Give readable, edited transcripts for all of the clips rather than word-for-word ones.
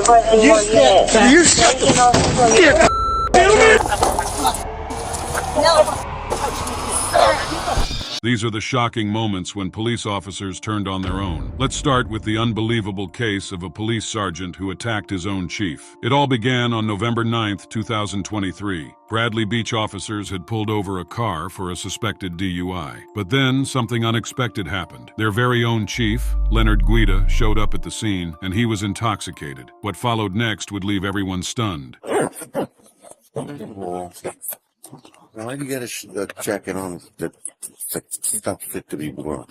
report any more units. You shut the No. These are the shocking moments when police officers turned on their own. Let's start with the unbelievable case of a police sergeant who attacked his own chief. It all began on November 9th, 2023. Bradley Beach officers had pulled over a car for a suspected DUI. But then something unexpected happened. Their very own chief, Leonard Guida, showed up at the scene, and he was intoxicated. What followed next would leave everyone stunned. Why do you got a jacket on that's not fit to be worn?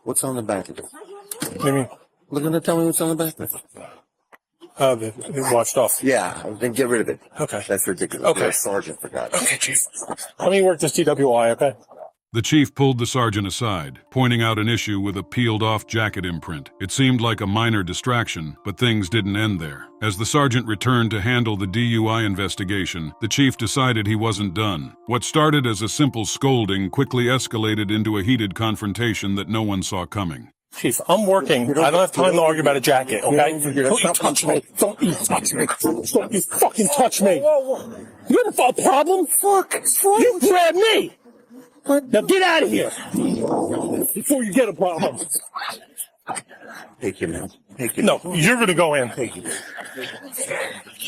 What's on the back of it? What do you mean? Look at it, tell me what's on the back of it. They washed off. Yeah, then get rid of it. Okay. That's ridiculous. Okay. You're a sergeant, for God's sake. Okay, Chief. Let me work this TWI, okay? The chief pulled the sergeant aside, pointing out an issue with a peeled-off jacket imprint. It seemed like a minor distraction, but things didn't end there. As the sergeant returned to handle the DUI investigation, the chief decided he wasn't done. What started as a simple scolding quickly escalated into a heated confrontation that no one saw coming. Chief, I'm working. I don't have time to argue about a jacket, okay? Don't you touch me. Don't you touch me. Don't you fucking touch me. You have a problem? Fuck. You grabbed me. Now get out of here before you get a problem. Take him out. Take him. No, you're going to go in. Take him.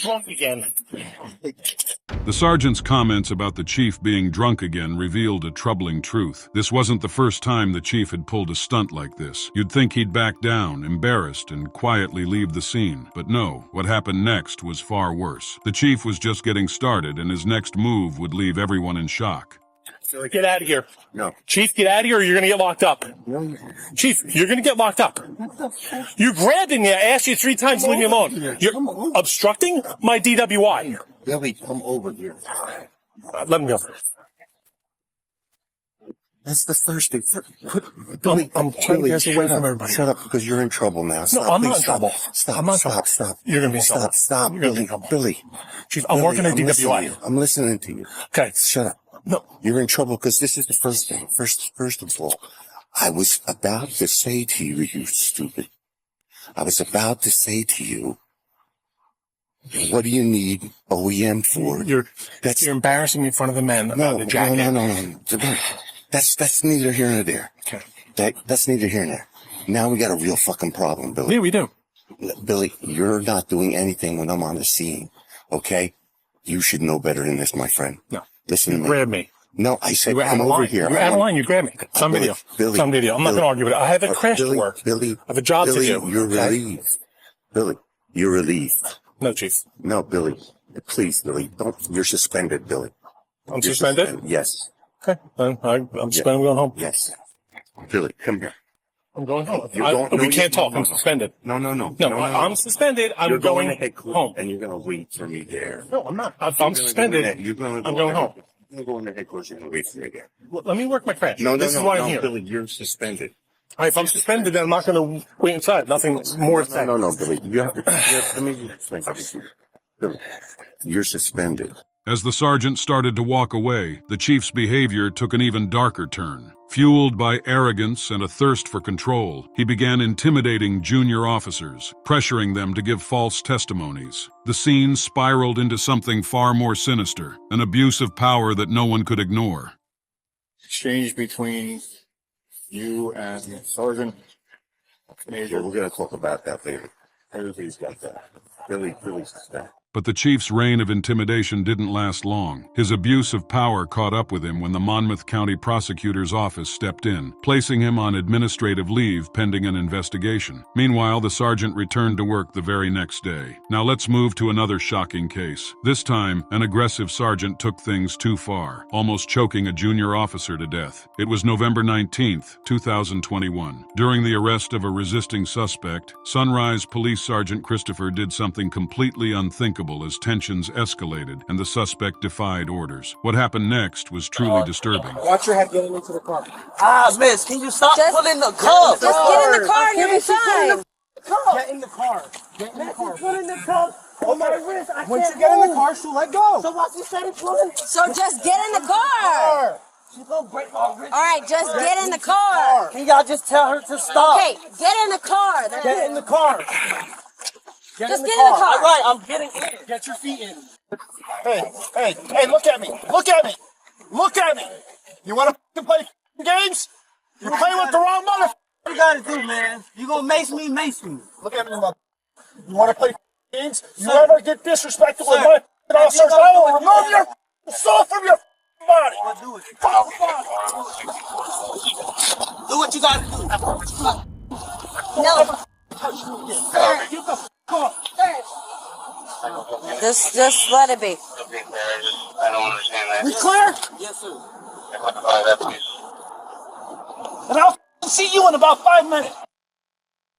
Drunk again. The sergeant's comments about the chief being drunk again revealed a troubling truth. This wasn't the first time the chief had pulled a stunt like this. You'd think he'd back down, embarrassed, and quietly leave the scene. But no, what happened next was far worse. The chief was just getting started, and his next move would leave everyone in shock. Get out of here. No. Chief, get out of here or you're going to get locked up. No. Chief, you're going to get locked up. You grabbed me. I asked you 3 times to leave me alone. You're obstructing my DWI. Billy, come over here. Let me go. That's the first thing. Billy, I'm trying to get away from everybody. Shut up, because you're in trouble now. Stop, No, I'm not please, in trouble. Stop. I'm not in trouble. Stop. You're going to be in trouble. Stop. You're gonna be Billy. in trouble. Billy. Chief, I'm working at DWI. I'm listening to you. Okay. Shut up. No. You're in trouble because this is the first thing. First of all, I was about to say to you, you stupid. I was about to say to you, what do you need OEM for? You're embarrassing me in front of the men about the jacket. No. That's neither here nor there. Okay. That's neither here nor there. Now we got a real fucking problem, Billy. Yeah, we do. Billy, you're not doing anything when I'm on the scene, okay? You should know better than this, my friend. No. Listen to me. Grab me. No, I said, You were out come of over line. here. You're out of line. You grab me. Some video. Billy, Some video. I'm not going to argue with it. I have a crash to work. Billy, I have a job to do. You're relieved. Billy, you're relieved. No, Chief. No, Billy. Please, Billy, don't. You're suspended, Billy. I'm suspended? Yes. Okay. I'm suspended. I'm going home. Yes. Billy, come here. I'm going home. We can't talk. I'm suspended. No. No, I'm suspended. I'm going home. And you're going to wait for me there. No, I'm not. I'm suspended. I'm going home. You're going to headquarters. You're going to wait for me there. Let me work my crash. No, this is why I'm here. Billy, you're suspended. All right, if I'm suspended, then I'm not going to wait inside. Nothing more to say. No, Billy. Let me explain something to you. Billy, you're suspended. As the sergeant started to walk away, the chief's behavior took an even darker turn. Fueled by arrogance and a thirst for control, he began intimidating junior officers, pressuring them to give false testimonies. The scene spiraled into something far more sinister, an abuse of power that no one could ignore. Exchange between you and Sergeant Major. We're going to talk about that later. Everybody's got that. Billy's that. But the chief's reign of intimidation didn't last long. His abuse of power caught up with him when the Monmouth County Prosecutor's Office stepped in, placing him on administrative leave pending an investigation. Meanwhile, the sergeant returned to work the very next day. Now let's move to another shocking case. This time, an aggressive sergeant took things too far, almost choking a junior officer to death. It was November 19th, 2021. During the arrest of a resisting suspect, Sunrise Police Sergeant Christopher did something completely unthinkable as tensions escalated and the suspect defied orders. What happened next was truly disturbing. Watch your head getting into the car. Miss, can you stop pulling the cup? Just get in the car and you'll be fine. Get in the car. Get in the car. Pulling the cup on my wrist. Once you get in the car, she'll let go. So what's he saying, pulling? So just get in the car. She's gonna break my wrist. All right, just get in the car. Can y'all just tell her to stop? Okay, get in the car. Get in the car. Just get in the car. All right, I'm getting in. Get your feet in. Hey, look at me. Look at me. Look at me. You want to play games? You play with the wrong mother. What you gotta do, man? You gonna mace me? Look at me, mother. You want to play games? You ever get disrespectful with my officers, I will remove your soul from your body. Do it. Do what you gotta do. No. Get the off. Just let it be. I don't understand that. We clear? Yes, sir. And I'll see you in about 5 minutes.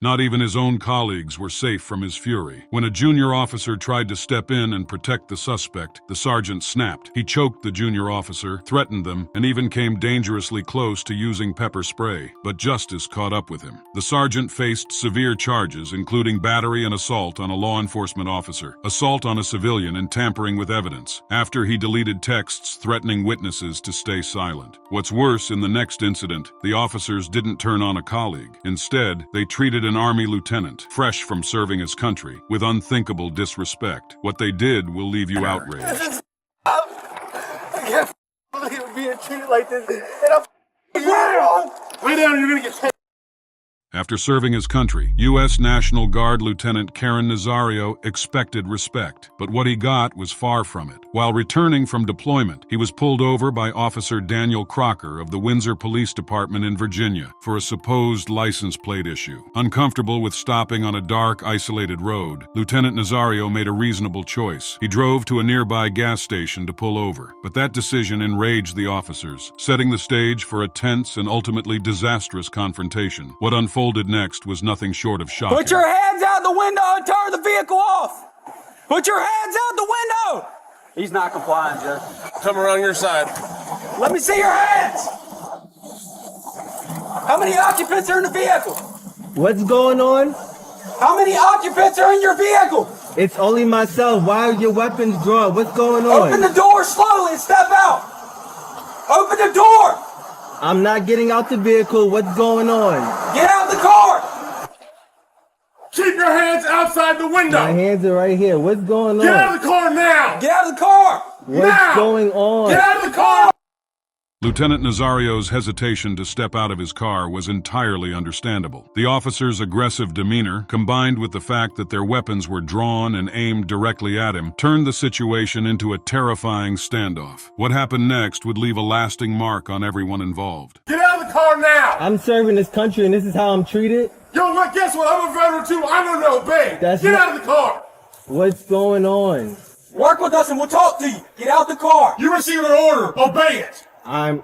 Not even his own colleagues were safe from his fury. When a junior officer tried to step in and protect the suspect, the sergeant snapped. He choked the junior officer, threatened them, and even came dangerously close to using pepper spray. But justice caught up with him. The sergeant faced severe charges, including battery and assault on a law enforcement officer, assault on a civilian, and tampering with evidence, after he deleted texts threatening witnesses to stay silent. What's worse, in the next incident, the officers didn't turn on a colleague. Instead, they treated an Army lieutenant, fresh from serving his country, with unthinkable disrespect. What they did will leave you outraged. I can't believe it being treated like this. And I'm lay down, you're gonna get taken. After serving his country, U.S. National Guard Lieutenant Karen Nazario expected respect, but what he got was far from it. While returning from deployment, he was pulled over by Officer Daniel Crocker of the Windsor Police Department in Virginia for a supposed license plate issue. Uncomfortable with stopping on a dark, isolated road, Lieutenant Nazario made a reasonable choice. He drove to a nearby gas station to pull over, but that decision enraged the officers, setting the stage for a tense and ultimately disastrous confrontation. What unfolded next was nothing short of shocking. Put your hands out the window and turn the vehicle off! Put your hands out the window! He's not complying, Judge. Come around your side. Let me see your hands! How many occupants are in the vehicle? What's going on? How many occupants are in your vehicle? It's only myself. Why are your weapons drawn? What's going on? Open the door slowly and step out! Open the door! I'm not getting out the vehicle. What's going on? Get out the car! Keep your hands outside the window. My hands are right here. What's going on? Get out of the car now. Get out of the car! What's going on? Get out of the car. Lieutenant Nazario's hesitation to step out of his car was entirely understandable. The officer's aggressive demeanor, combined with the fact that their weapons were drawn and aimed directly at him, turned the situation into a terrifying standoff. What happened next would leave a lasting mark on everyone involved. Get out of the car now. I'm serving this country and this is how I'm treated? Yo, what? Guess what? I'm a veteran too. I don't know, babe. That's Get not- out of the car. What's going on? Work with us and we'll talk to you. Get out the car! You received an order. Obey it. I'm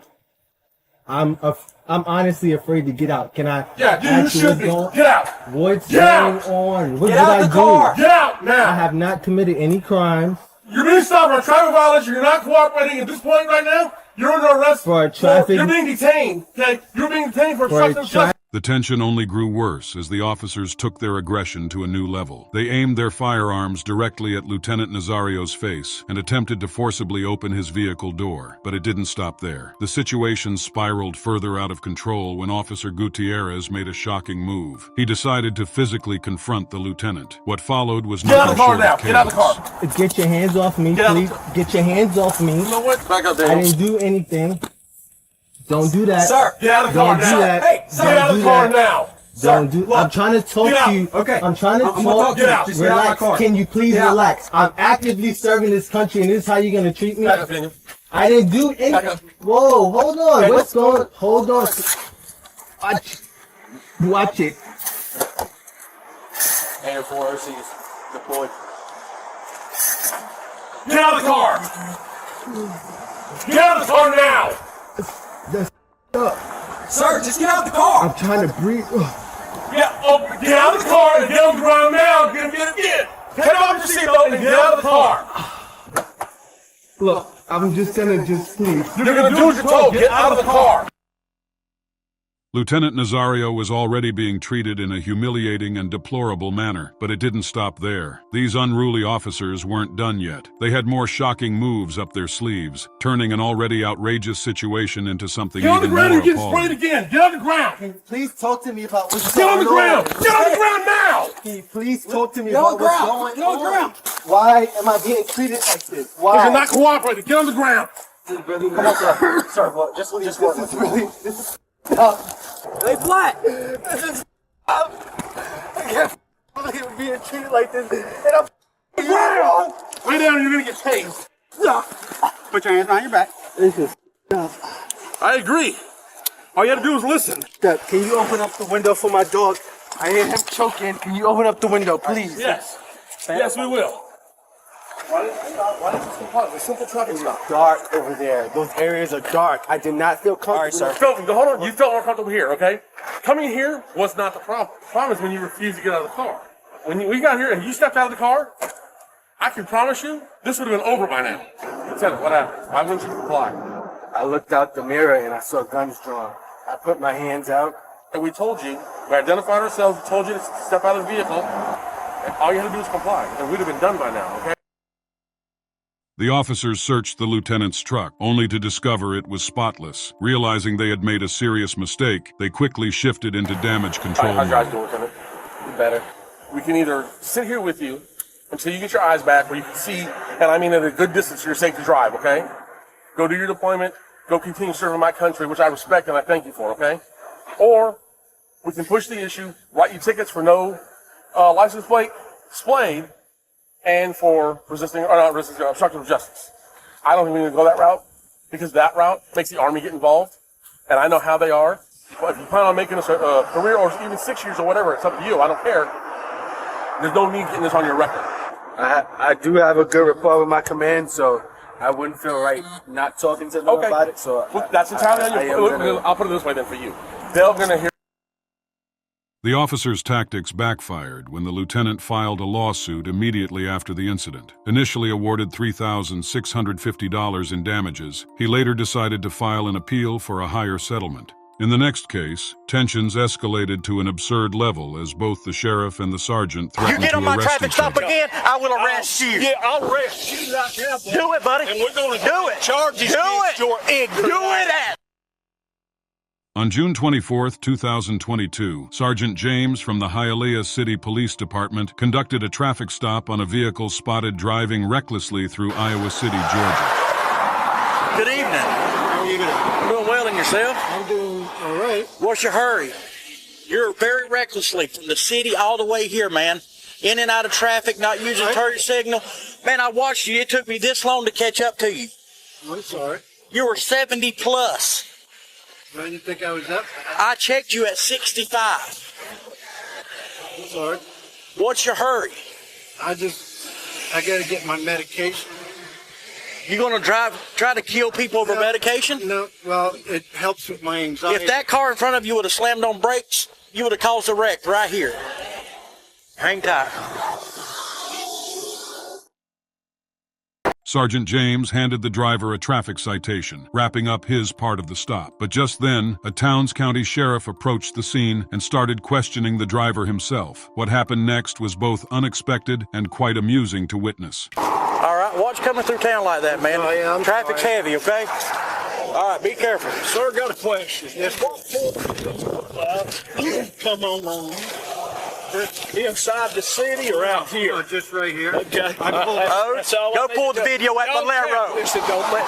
honestly afraid to get out. Can I? Yeah, you ask should what's be. going- Get out. What's Get out. going on? What Get did out I the do? car. Get out now. I have not committed any crimes. You're being stopped for a traffic violation. You're not cooperating at this point right now. You're under arrest For a traffic- You're being detained. Okay, you're being detained for For a obstruction of justice. The tension only grew worse as the officers took their aggression to a new level. They aimed their firearms directly at Lieutenant Nazario's face and attempted to forcibly open his vehicle door, but it didn't stop there. The situation spiraled further out of control when Officer Gutierrez made a shocking move. He decided to physically confront the lieutenant. What followed was Get out nothing of the car short now. of Get out of the chaos. car. Get your hands off me, Get out. please. Get your hands off me. You know what? Back up I there. didn't do anything. Don't do that. Sir! Get out of the Don't car do now. that. Hey, sir, Get out of do the car that. now. Don't do. look, I'm trying to talk get out. to you. Okay. I'm trying to I'm gonna talk. talk to you. Just get out of my Relax. car. Can you please Get out. relax? I'm actively serving this country, and this is how you're gonna treat me. Back up, Daniel. I didn't do anything. Back up. Whoa, hold on. Okay, What's going? Hold on. Watch it. And 4 OCs deployed. Get out of the car. Get out of the car now. That's up. Sir, just get out the car! I'm trying to breathe. Ugh. Get out of the car and get on the ground now. Get it. Take off your seatbelt and get out of the car. Look, I'm just gonna please. You're gonna do what you're told. Get out of the car. Lieutenant Nazario was already being treated in a humiliating and deplorable manner, but it didn't stop there. These unruly officers weren't done yet. They had more shocking moves up their sleeves, turning an already outrageous situation into something even more appalling. Get on the ground, you're getting sprayed again. Get on the ground. Can you please talk to me about what's Get going on? on the ground. Get on the ground now. Can you please talk to me about what's going on? Get on the ground. Why am I being treated like this? Why? You're not cooperating. Get on the ground. This is really, come on, sir. Sir, what? Just this is really, this is tough. Lay flat. This is tough. I can't believe being treated like this. And I'm Ground. Lay down and you're going to get tased. Put your hands behind your back. This is tough. I agree. All you have to do is listen. Step, can you open up the window for my dog? I hear him choking. Can you open up the window, please? Yes. Yes, we will. Why does this comply? It's a simple traffic stop. Dark over there. Those areas are dark. I did not feel comfortable. All right, sir. Hold on. You felt more comfortable here, okay? Coming here was not the problem. The problem is when you refuse to get out of the car. When we got here and you stepped out of the car, I can promise you this would have been over by now. Tell me, what happened? Why wouldn't you comply? I looked out the mirror and I saw guns drawn. I put my hands out. And we told you, we identified ourselves, we told you to step out of the vehicle, and all you had to do was comply, and we'd have been done by now, okay? The officers searched the lieutenant's truck, only to discover it was spotless. Realizing they had made a serious mistake, they quickly shifted into damage control How's your eyes mode. doing, Lieutenant? Better. We can either sit here with you until you get your eyes back where you can see, and I mean at a good distance, you're safe to drive, okay? Go do your deployment, go continue serving my country, which I respect and I thank you for, okay? Or we can push the issue, write you tickets for no license plate displayed, and for obstruction of justice. I don't think we need to go that route, because that route makes the Army get involved, and I know how they are. But if you plan on making this a career, or even 6 years or whatever, it's up to you, I don't care. There's no need getting this on your record. I do have a good rapport with my command, so I wouldn't feel right not talking to them about it. So well, that's entirely on you. I'll put it this way then for you. They're going to hear. The officers' tactics backfired when the lieutenant filed a lawsuit immediately after the incident. Initially awarded $3,650 in damages, he later decided to file an appeal for a higher settlement. In the next case, tensions escalated to an absurd level as both the sheriff and the sergeant threatened to arrest each other. You get on my traffic stop again, I will arrest you. Yeah, I'll arrest you right now. Do it, buddy. And we're going to do it. Charges against your ignorance. Do it. On June 24, 2022, Sergeant James from the Hialeah City Police Department conducted a traffic stop on a vehicle spotted driving recklessly through Iowa City, Georgia. Good evening. How are you doing well in yourself? I'm doing all right. What's your hurry? You're very recklessly from the city all the way here, man. In and out of traffic, not using turn signal. Man, I watched you. It took me this long to catch up to you. I'm sorry. You were 70 plus. I didn't think I was up. I checked you at 65. I'm sorry. What's your hurry? I gotta get my medication. You gonna try to kill people over medication? No, well, it helps with my anxiety. If that car in front of you would have slammed on brakes, you would have caused a wreck right here. Hang tight. Sergeant James handed the driver a traffic citation, wrapping up his part of the stop. But just then, a Towns County sheriff approached the scene and started questioning the driver himself. What happened next was both unexpected and quite amusing to witness. All right, watch coming through town like that, man. Oh, yeah, Traffic's heavy, okay? All right, be careful. Sir, got a question. Yes. Come on. Inside the city or out here? Oh, just right here. Okay. Go pull the video at Bolero.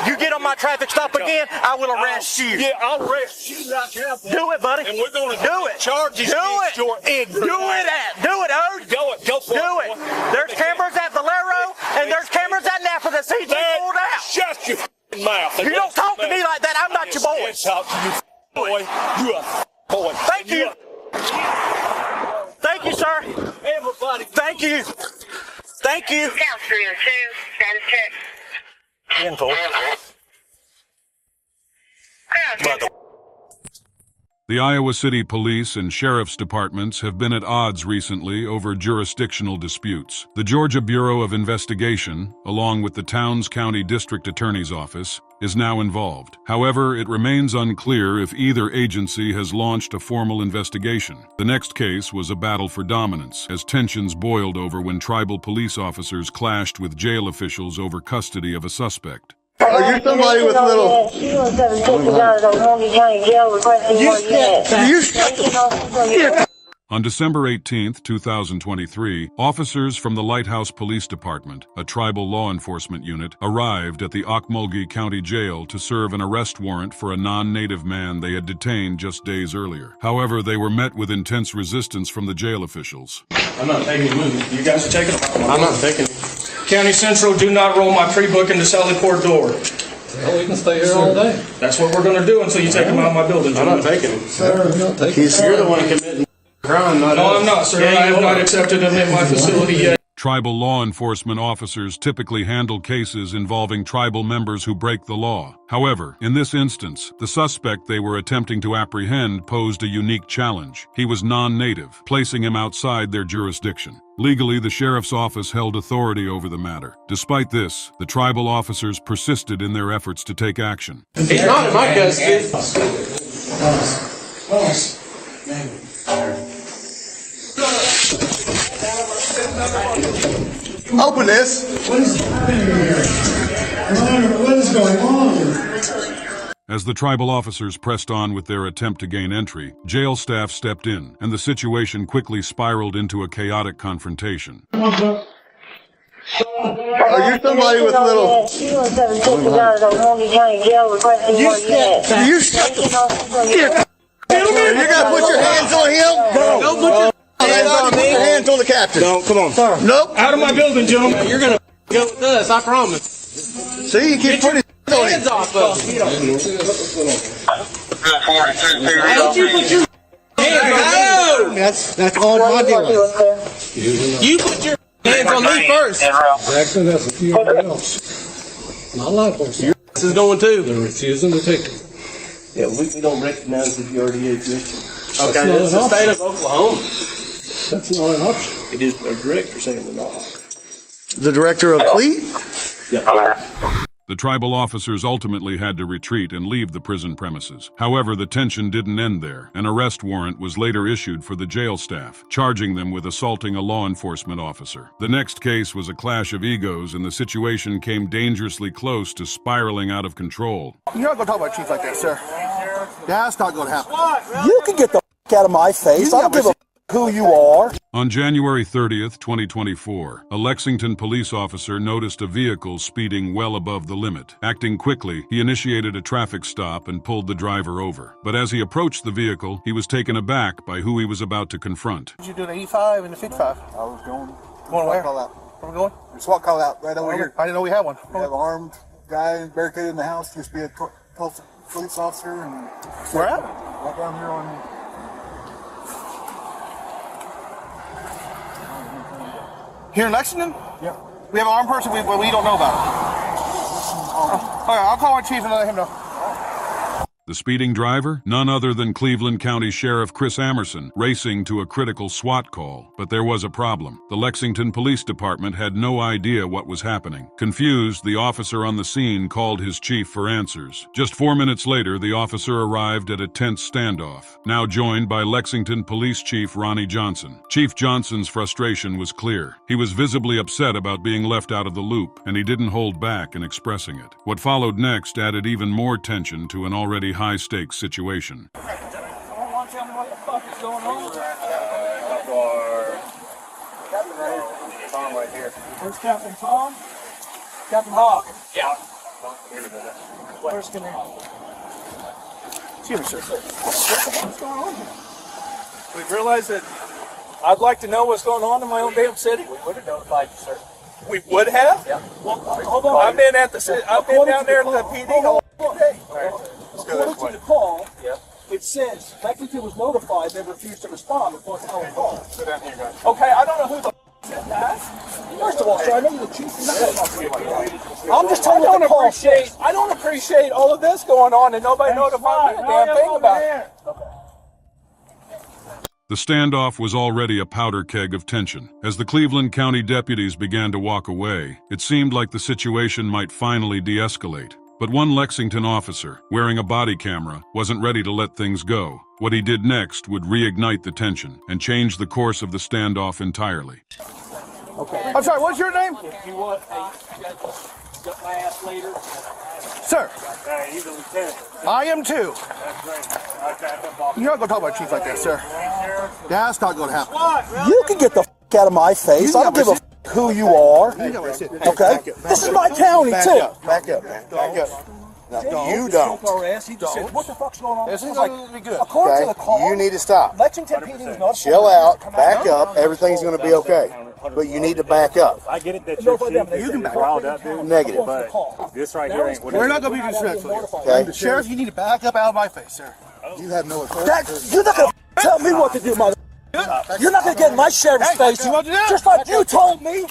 You get on my traffic stop again, I will arrest you. Yeah, I'll arrest you right now. Do it, buddy. And we're going to do it. Charges do against it. your ignorance. Do it, Ode. Go for it. Do it. There's cameras at Bolero and there's cameras at Napa that see you pulled out. Shut your mouth. You don't talk to me like that. I'm not your boy. Talk to you, boy. You a boy. Thank you. Thank you, sir. Everybody. Thank you. Thank you. Down 302, status check. Info. Ground check. The Iowa City Police and Sheriff's Departments have been at odds recently over jurisdictional disputes. The Georgia Bureau of Investigation, along with the Towns County District Attorney's Office, is now involved. However, it remains unclear if either agency has launched a formal investigation. The next case was a battle for dominance, as tensions boiled over when tribal police officers clashed with jail officials over custody of a suspect. Are you somebody with little... On December 18, 2023, officers from the Lighthouse Police Department, a tribal law enforcement unit, arrived at the Okmulgee County Jail to serve an arrest warrant for a non-native man they had detained just days earlier. However, they were met with intense resistance from the jail officials. I'm not taking it with me. You guys are taking it. I'm not taking it. County Central, do not roll my pre-booking to Sally Court door. Well, we can stay here all day. That's what we're going to do until you take him out of my building. I'm not taking it. Sir, I'm not taking it. You're the one committing crime, not No, us. I'm not, sir. Yeah, I have you not are. accepted him in my facility yet. Tribal law enforcement officers typically handle cases involving tribal members who break the law. However, in this instance, the suspect they were attempting to apprehend posed a unique challenge. He was non-native, placing him outside their jurisdiction. Legally, the sheriff's office held authority over the matter. Despite this, the tribal officers persisted in their efforts to take action. He's not in my custody. Open this. What is going on here? As the tribal officers pressed on with their attempt to gain entry, jail staff stepped in, and the situation quickly spiraled into a chaotic confrontation. Are you somebody with little... You're gonna put your hands on him? No. Don't put your hands on me. Put your hands on the captain. No, come on. Sir. Nope. Out of my building, gentlemen. You're going to go with us, I promise. See, you keep putting his hands on him. Hands off of him. Don't you put your hands on me? That's all my dealing. You put your hands on me first. Actually, that's a few else. My life was This is going too. They're refusing to take it. Yeah, we don't recognize that you already exist. Okay, it's the state of Oklahoma. That's not an option. It is our director saying they're not. The director of fleet? The tribal officers ultimately had to retreat and leave the prison premises. However, the tension didn't end there. An arrest warrant was later issued for the jail staff, charging them with assaulting a law enforcement officer. The next case was a clash of egos, and the situation came dangerously close to spiraling out of control. You're not going to talk about Chief like that, sir. That's not going to happen. You can get the out of my face. I don't give a who you are. On January 30th, 2024, a Lexington police officer noticed a vehicle speeding well above the limit. Acting quickly, he initiated a traffic stop and pulled the driver over. But as he approached the vehicle, he was taken aback by who he was about to confront. Did you do the E5 and the 55? I was going. Going where? Call out. Where we going? SWAT call out right over here. I didn't know we had one. We have an armed guy barricaded in the house. Used to be a police officer. And Where at? right down here on... Here in Lexington? Yeah. We have an armed person we don't know about. Okay, I'll call our chief and let him know. The speeding driver? None other than Cleveland County Sheriff Chris Amerson, racing to a critical SWAT call. But there was a problem. The Lexington Police Department had no idea what was happening. Confused, the officer on the scene called his chief for answers. Just 4 minutes later, the officer arrived at a tense standoff, now joined by Lexington Police Chief Ronnie Johnson. Chief Johnson's frustration was clear. He was visibly upset about being left out of the loop, and he didn't hold back in expressing it. What followed next added even more tension to an already high-stakes situation. Someone want to tell me what the fuck is going on? Tom right here. Where's Captain Tom? Captain Hawk. Yeah. Where's Skinner? Excuse me, sir. What's going on here? We've realized that I'd like to know what's going on in my own damn city. We would have notified you, sir. We would have? Yeah. Well, hold on. I've been down there at the PD all day. According to the call, it says Lexington was notified they refused to respond before the call. Sit down here, guys. Okay, I don't know who the said that. First of all, sir, I know you're the chief. I'm just telling you what the call says. I don't appreciate all of this going on and nobody notified me a damn thing about it. The standoff was already a powder keg of tension. As the Cleveland County deputies began to walk away, it seemed like the situation might finally de-escalate. But one Lexington officer, wearing a body camera, wasn't ready to let things go. What he did next would reignite the tension and change the course of the standoff entirely. Okay. I'm sorry, what's your name? If you want, got my ass later. Sir. He's a lieutenant. I am too. That's great. You're not going to talk about chief like that, sir. That's not going to happen. You can get the out of my face. I don't give a who you are. Okay? This is my county, too. Back up. No, you don't. What the fuck's going on? This is going to be good. According to the call, You need to stop. Lexington PD is not Chill out. Back up. Everything's going to be okay. But you need to back up. I get it that you're chief. You can back up, dude. Negative. But this right here ain't what We're not going to be disrespectful. Okay? Sheriff, you need to back up out of my face, sir. You have no authority. You're not going to tell me what to do, mother. You're not going to get in my sheriff's face, just like you told me.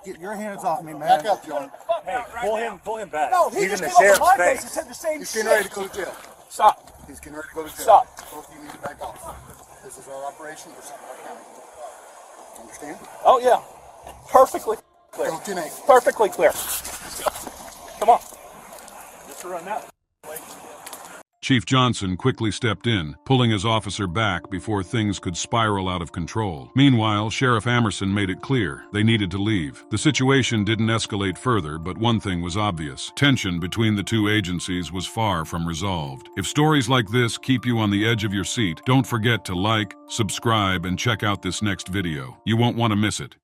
Get your hands off me, man. Back up, John. Hey, pull him back. No, he He's just in the came up sheriff's to my face face. and said the same He's shit. getting ready to go to jail. Stop. He's getting ready to go to jail. Stop. Both of you need to back off. This is our operation. We're something like county. Understand? Oh, yeah. Perfectly clear. Go 10-8. Perfectly clear. Come on. Just run that. Chief Johnson quickly stepped in, pulling his officer back before things could spiral out of control. Meanwhile, Sheriff Amerson made it clear they needed to leave. The situation didn't escalate further, but one thing was obvious. Tension between the two agencies was far from resolved. If stories like this keep you on the edge of your seat, don't forget to like, subscribe, and check out this next video. You won't want to miss it.